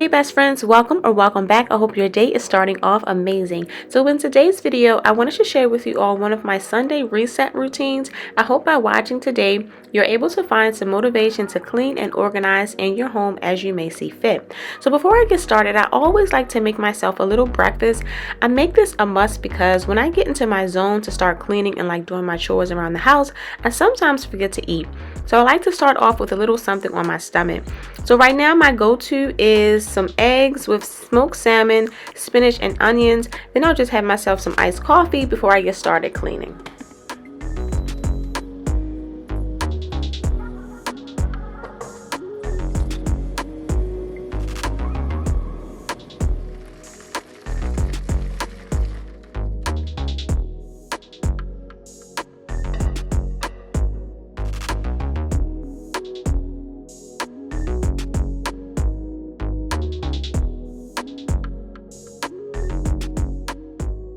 Hey best friends, welcome back. I hope your day is starting off amazing. So in today's video, I wanted to share with you all one of my Sunday reset routines. I hope by watching today, you're able to find some motivation to clean and organize in your home as you may see fit. So before I get started, I always like to make myself a little breakfast. I make this a must because when I get into my zone to start cleaning and like doing my chores around the house, I sometimes forget to eat. So I like to start off with a little something on my stomach. So right now my go-to is some eggs with smoked salmon, spinach, and onions. Then I'll just have myself some iced coffee before I get started cleaning.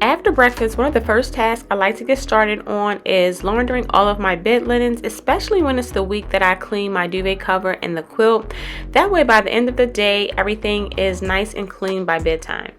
After breakfast, one of the first tasks I like to get started on is laundering all of my bed linens, especially when it's the week that I clean my duvet cover and the quilt. That way, by the end of the day, everything is nice and clean by bedtime.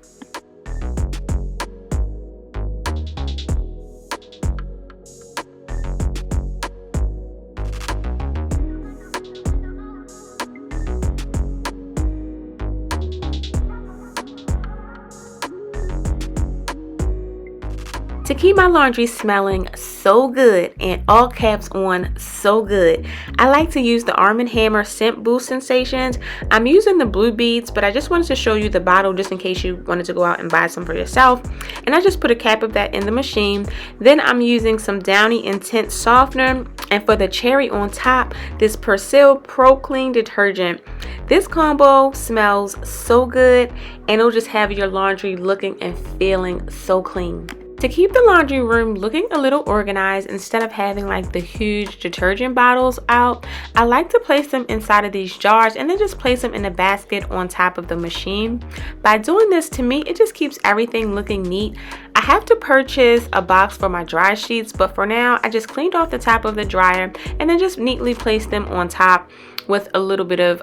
To keep my laundry smelling so good, and all caps on so good, I like to use the Arm & Hammer Scent Boost Sensations. I'm using the blue beads, but I just wanted to show you the bottle just in case you wanted to go out and buy some for yourself. And I just put a cap of that in the machine. Then I'm using some Downy Intense Softener, and for the cherry on top, this Persil Pro Clean Detergent. This combo smells so good, and it'll just have your laundry looking and feeling so clean. To keep the laundry room looking a little organized, instead of having like the huge detergent bottles out, I like to place them inside of these jars and then just place them in a basket on top of the machine. By doing this, to me, it just keeps everything looking neat. I have to purchase a box for my dry sheets, but for now, I just cleaned off the top of the dryer and then just neatly placed them on top with a little bit of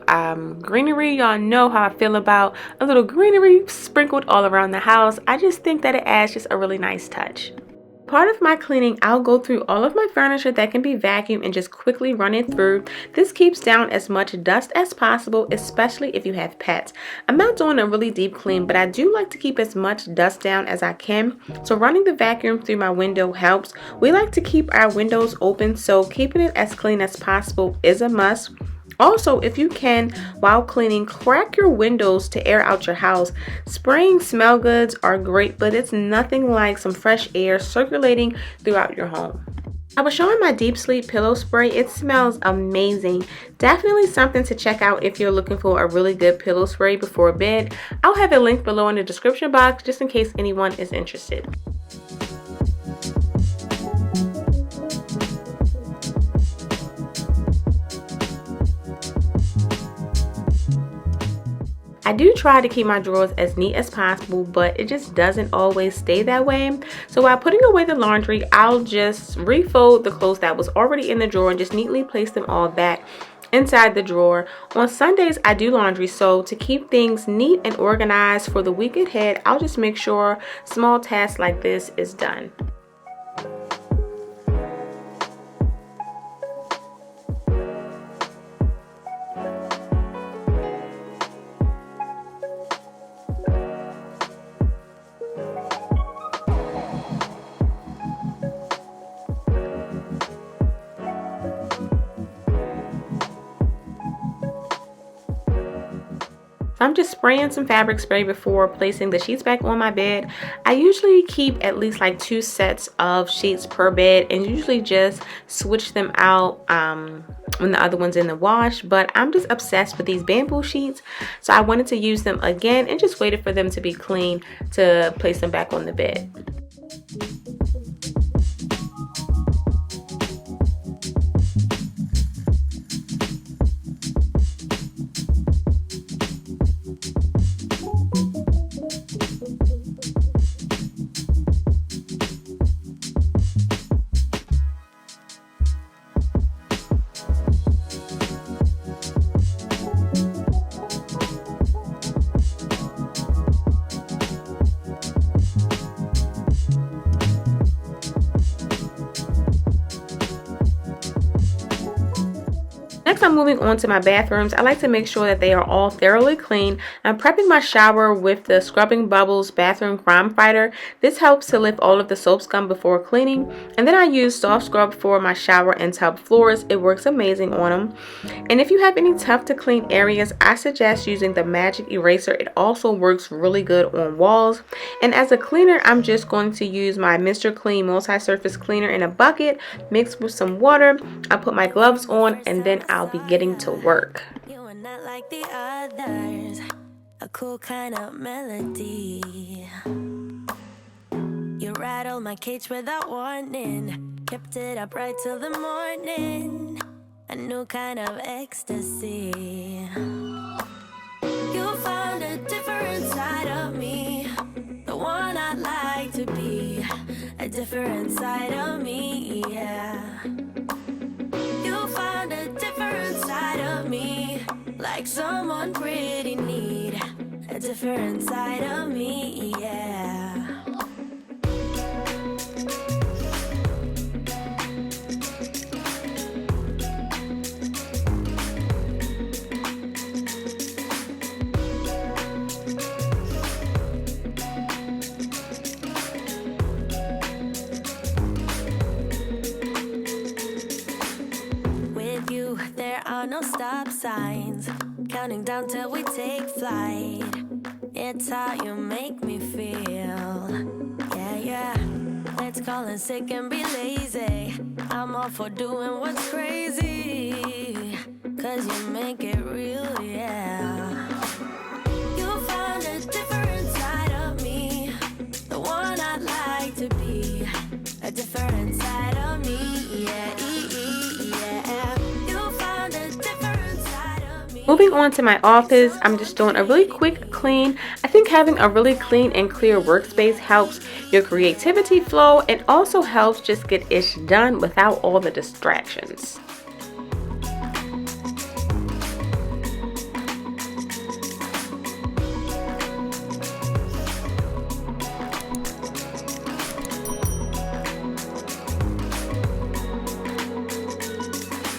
greenery. Y'all know how I feel about a little greenery sprinkled all around the house. I just think that it adds just a really nice touch. Part of my cleaning, I'll go through all of my furniture that can be vacuumed and just quickly run it through. This keeps down as much dust as possible, especially if you have pets. I'm not doing a really deep clean, but I do like to keep as much dust down as I can. So running the vacuum through my window helps. We like to keep our windows open, so keeping it as clean as possible is a must. Also, if you can, while cleaning, crack your windows to air out your house. Spraying smell goods are great, but it's nothing like some fresh air circulating throughout your home. I was showing my deep sleep pillow spray. It smells amazing. Definitely something to check out if you're looking for a really good pillow spray before bed. I'll have a link below in the description box just in case anyone is interested. I do try to keep my drawers as neat as possible, but it just doesn't always stay that way. So while putting away the laundry, I'll just refold the clothes that was already in the drawer and just neatly place them all back inside the drawer. On Sundays, I do laundry, so to keep things neat and organized for the week ahead, I'll just make sure small tasks like this is done. I'm just spraying some fabric spray before placing the sheets back on my bed. I usually keep at least like 2 sets of sheets per bed and usually just switch them out when the other one's in the wash, but I'm just obsessed with these bamboo sheets, so I wanted to use them again and just waited for them to be clean to place them back on the bed. Next, I'm moving on to my bathrooms. I like to make sure that they are all thoroughly clean. I'm prepping my shower with the Scrubbing Bubbles Bathroom Crime Fighter. This helps to lift all of the soap scum before cleaning. And then I use Soft Scrub for my shower and tub floors. It works amazing on them. And if you have any tough to clean areas, I suggest using the Magic Eraser. It also works really good on walls. And as a cleaner, I'm just going to use my Mr. Clean multi-surface cleaner in a bucket mixed with some water. I put my gloves on and then I'll be getting to work. You are not like the others, a cool kind of melody. You rattled my cage without warning, kept it up right till the morning. A new kind of ecstasy. You found a different side of me, the one I'd like to be. A different side of me, yeah. You found a different side of me, like someone pretty neat. A different side of me, yeah. There are no stop signs, counting down till we take flight. It's how you make me feel. Yeah, yeah. Let's call in sick and be lazy. I'm all for doing what's crazy, 'cause you make it real, yeah. You found a different side of me, the one I'd like to be. A different side of me, yeah. Moving on to my office, I'm just doing a really quick clean. I think having a really clean and clear workspace helps your creativity flow and also helps just get ish done without all the distractions.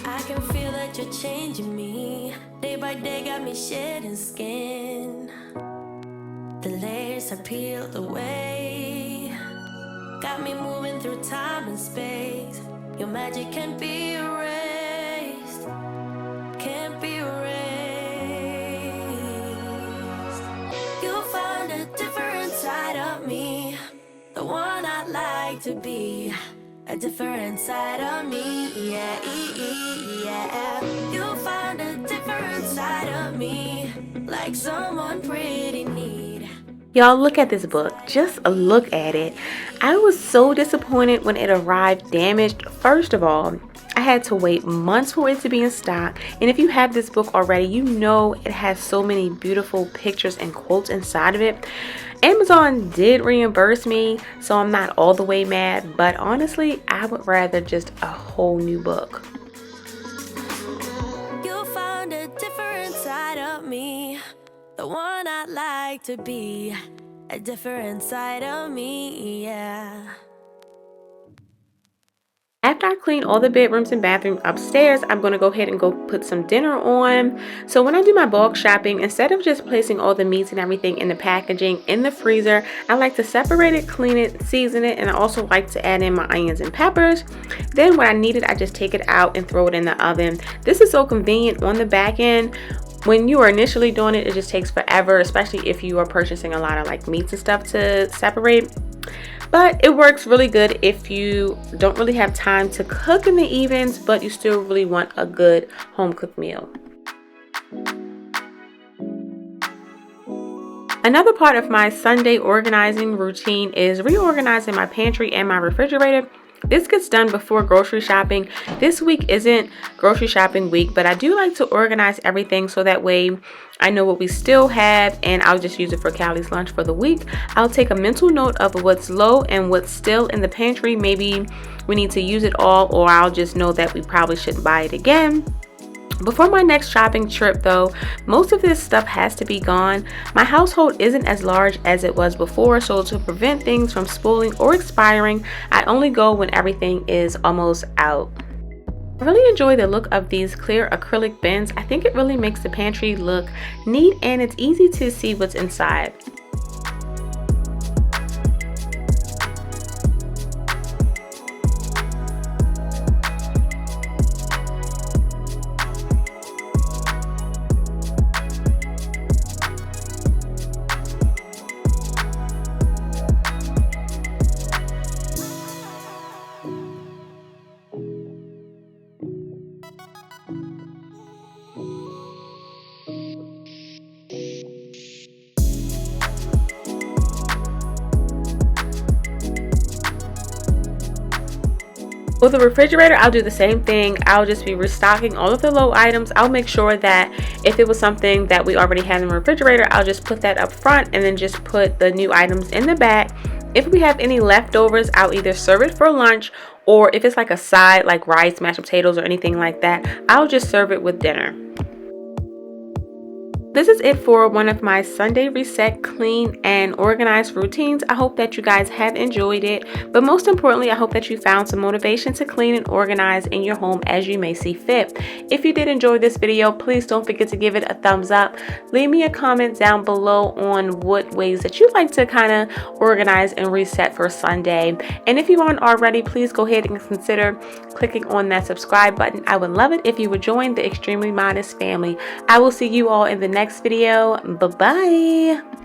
I can feel that you're changing me. Day by day got me shedding skin. The layers are peeled away, got me moving through time and space. Your magic can't be erased, can't be erased. You found a different side of me, the one I'd like to be. A different side of me, yeah, yeah. You found a different side of me, like someone pretty neat. Y'all, look at this book. Just a look at it. I was so disappointed when it arrived damaged. First of all, I had to wait months for it to be in stock. And if you have this book already, you know it has so many beautiful pictures and quotes inside of it. Amazon did reimburse me, so I'm not all the way mad, but honestly, I would rather just a whole new book. You found a different side of me, the one I'd like to be. A different side of me, yeah. After I clean all the bedrooms and bathrooms upstairs, I'm going to go ahead and go put some dinner on. So when I do my bulk shopping, instead of just placing all the meats and everything in the packaging in the freezer, I like to separate it, clean it, season it, and I also like to add in my onions and peppers. Then when I need it, I just take it out and throw it in the oven. This is so convenient on the back end. When you are initially doing it, it just takes forever, especially if you are purchasing a lot of like meats and stuff to separate. But it works really good if you don't really have time to cook in the evenings, but you still really want a good home cooked meal. Another part of my Sunday organizing routine is reorganizing my pantry and my refrigerator. This gets done before grocery shopping. This week isn't grocery shopping week, but I do like to organize everything so that way I know what we still have and I'll just use it for Callie's lunch for the week. I'll take a mental note of what's low and what's still in the pantry. Maybe we need to use it all, or I'll just know that we probably shouldn't buy it again. Before my next shopping trip though, most of this stuff has to be gone. My household isn't as large as it was before, so to prevent things from spoiling or expiring, I only go when everything is almost out. I really enjoy the look of these clear acrylic bins. I think it really makes the pantry look neat and it's easy to see what's inside. With the refrigerator, I'll do the same thing. I'll just be restocking all of the low items. I'll make sure that if it was something that we already had in the refrigerator, I'll just put that up front and then just put the new items in the back. If we have any leftovers, I'll either serve it for lunch, or if it's like a side like rice, mashed potatoes, or anything like that, I'll just serve it with dinner. This is it for one of my Sunday reset, clean, and organized routines. I hope that you guys have enjoyed it, but most importantly, I hope that you found some motivation to clean and organize in your home as you may see fit. If you did enjoy this video, please don't forget to give it a thumbs up. Leave me a comment down below on what ways that you like to kind of organize and reset for Sunday. And if you aren't already, please go ahead and consider clicking on that subscribe button. I would love it if you would join the Extremely Modest family. I will see you all in the next video. Bye-bye.